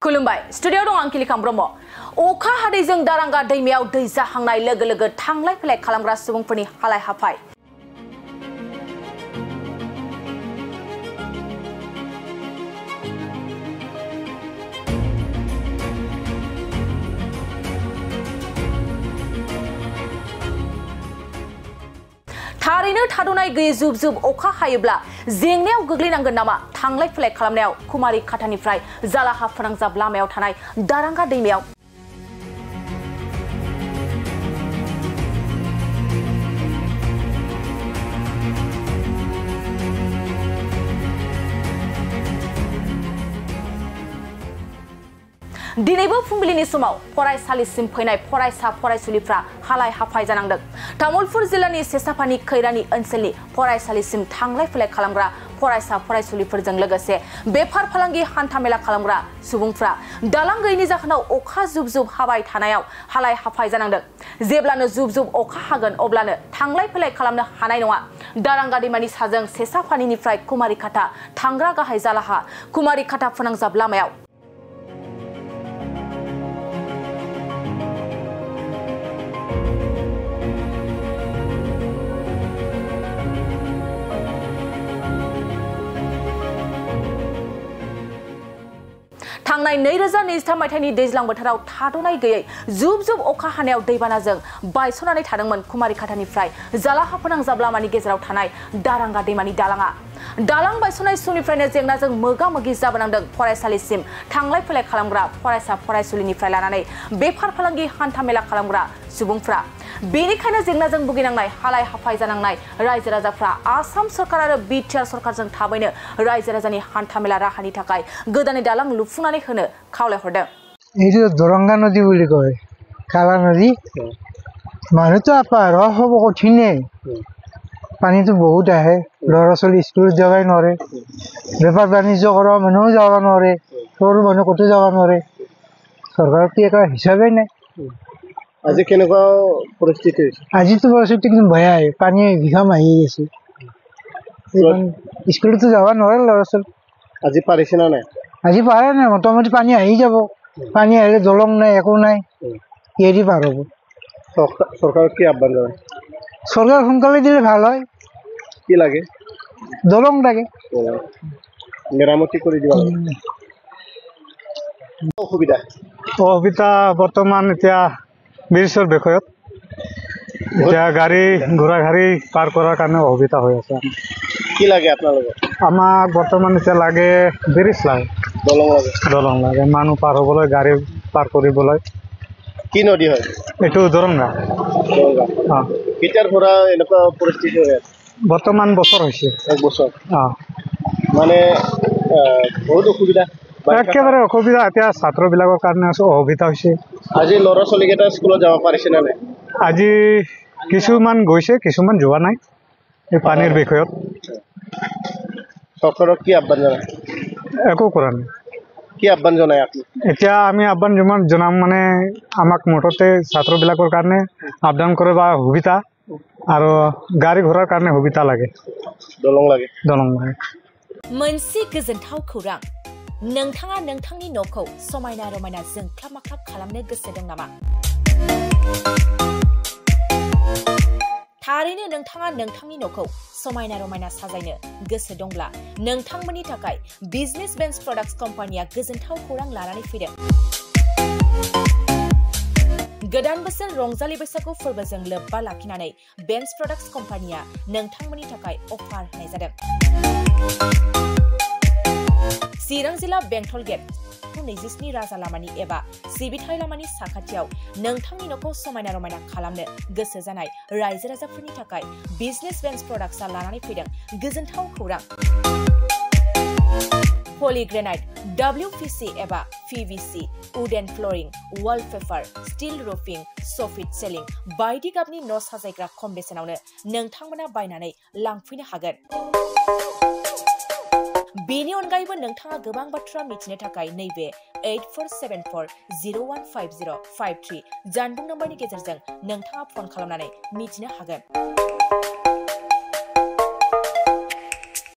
खुलुमबाय स्टुडियो दं आं किलिखां ब्रह्म अखा हादैजों दारांगा दैमायाव दै जाहांनाय लोगो लोगो थांलाय फैलाय खालामग्रा सुबुंफोरनि हालाय हाफाय थारैनो थाद'नाय गैयै जुब जुब अखा हायोब्ला जेंनायाव गोग्लैनांगोन नामा थांलाय फैलाय खालामनायाव कुमारी खाटानिफ्राय जालाहा फोनांजाब लामायाव थानाय दारांगा दैमायाव दिनैबो फुंबिलिनि समाव फरायसालिसिम फैनाय फरायसा फरायसुलिफ्रा हालाय हाफाय जानांदों। तामुलपुर जिल्लानि सेसाफानि खैरानि ओनसोलनि फरायसालिसिम थांलाय फैलाय खालामग्रा फरायसा फरायसुलिफोरजों लोगोसे बेफार फालांगि हान्थामेला खालामग्रा सुबुंफ्रा दालां गैयैनि जाहोनाव अखा जुब जुब हाबाय थानायाव हालाय हाफाय जानांदों। जेब्लानो जुब जुब अखा हागोन अब्लानो थांलाय फैलाय खालामनो हानाय नङा। दारांगा दैमानि साजों सेसाफानिनिफ्राय कुमारी खाटा थांग्रा गाहाय जालाहा कुमारी खाटा फोनांजाब लामायाव थांनाय 2023 मायथाइनि दैज्लां बोथोराव थाद'नाय गैयै जुब जुब अखा हानायाव दैबानाजों बायस'नानै थादोंमोन कुमारी खाटानिफ्राय जालाहा फोनांजाब लामानि गेजेराव थानाय दारांगा दैमानि दालाङा। दालां बायस'नाय समनिफ्रायनो जेंनाजों मोगा मोगि जाबोनांदों फरायसालिसिम थांलाय फैलाय खालामग्रा फरायसा फरायसुलिनिफ्राय लानानै बेफार फालांगि हान्थामेला खालामग्रा सुबुंफ्रा। बेनिखायनो जेंनाजों भुगिनांनाय हालाय हाफाय जानांनाय रायजो राजाफ्रा आसाम सरकार आरो बिटिआर सरकारजों थाबैनो रायजो राजानि हान्थामेला राहानि थाखाय गोदानै दालां लुफुंनानै होनो खावलायहरदों। এইটো দৰংগা নদী বুলি কয়, কালা নদী। মানুহটো আপাৰ হ'ব কঠিনে, পানীটো বহুত আহে, ল'ৰা ছোৱালী স্কুলত যাবই নোৱাৰে, বেপাৰ বাণিজ্য কৰা মানুহও যাব নোৱাৰে, সৰু মানুহ ক'তো যাব নোৱাৰে, চৰকাৰতো একো হিচাপেই নাই। আজি কেনেকুৱা পৰিস্থিতি? আজিতো পৰিস্থিতি কিন্তু ভয়াই, পানী ভীষণ আহি আছে, স্কুলতো যাব নোৱাৰে ল'ৰা ছোৱালী। আজি পাৰিছে না নাই? আজি পাৰে নাই, মোটামুটি পানী আহি যাব, পানী আহিলে দলং নাই একো নাই, কিহেদি পাৰ হ'ব? চৰকাৰক কি আহ্বান জনায়? চৰকাৰ সোনকালে দিলে ভাল হয়। কি লাগে? দলং লাগে, মেৰামতি কৰি দিব লাগে। অসুবিধা বৰ্তমান এতিয়া ব্ৰিজৰ বিষয়ত এতিয়া গাড়ী পাৰ কৰাৰ কাৰণে অসুবিধা হৈ আছে। কি লাগে আপোনালোকক? আমাক বৰ্তমান এতিয়া লাগে ব্ৰিজ লাগে, দলং লাগে মানুহ পাৰ হ'বলৈ, গাড়ী পাৰ কৰিবলৈ। কি নদী হয়? এইটো দৰংগা। কেতিয়াৰ পৰা এনেকুৱা পৰিস্থিতি হৈ আছে? বৰ্তমান বছৰ হৈছে। 1 বছৰ? মানে বহুত অসুবিধা, একেবাৰে অসুবিধা। এতিয়া ছাত্ৰবিলাকৰ কাৰণে অসুবিধা হৈছে। আজি ল'ৰা ছোৱালীকেইটা স্কুলত যাব পাৰিছে নে নাই? আজি কিছুমান গৈছে, কিছুমান যোৱা নাই এই পানীৰ বিষয়ত। চৰকাৰক কি আহ্বান জনায়? একো কৰা নাই। কি আহ্বান জনায় আপুনি? এতিয়া আমি আহ্বান জনাম মানে আমাক মুঠতে ছাত্ৰবিলাকৰ কাৰণে আপ-ডাউন কৰিব সুবিধা আৰু গাড়ী ঘোড়াৰ কাৰণে সুবিধা লাগে, দলং লাগে। मोनसे गोजोनथाव खौरां, नोंथाङा नोंथांनि न'खौ समायना रमायना जोंख्लाब माख्लाब खालामनो गोसो दं नामा? थारैनो नोंथाङा नोंथांनि न'खौ समायना रमायना साजायनो गोसो दंब्ला नोंथांमोननि थाखाय बिजनेस बेन्स प्रडाक्ट्स कम्पानिया गोजोनथाव खौरां लानानै फैदों। गोदान बोसोर रंजालि बैसागु फोरबोजों लोब्बा लाखिनानै बेन्स प्रडाक्ट्स कम्पानिया नोंथांमोननि थाखाय अफार होनाय जादों। चिरां जिल्ला बेंटल गेट 27 राजा लामानि एबा सिबिथाय लामानि साखाथियाव नोंथांनि न'खौ समायना रमायना खालामनो गोसो जानाय रायजो राजाफोरनि थाखाय बिजनेस बेन्स प्रडाक्ट्सआ लानानै फैदों गोजोनथाव खौरां। पलिग्रेनाइट, WPC एबा PVC, wooden flooring, wallpaper, steel roofing, soffit ceiling बायदि गाबनि न' साजायग्रा खम बेसेनावनो नोंथांमोना बायनानै लांफैनो हागोन। बेनि अनगायैबो नोंथाङा गोबां बाथ्रा मिथिनो थाखाय नैबे 8474015053 जानबुं नम्बरनि गेजेरजों नोंथाङा फन खालामनानै मिथिनो हागोन।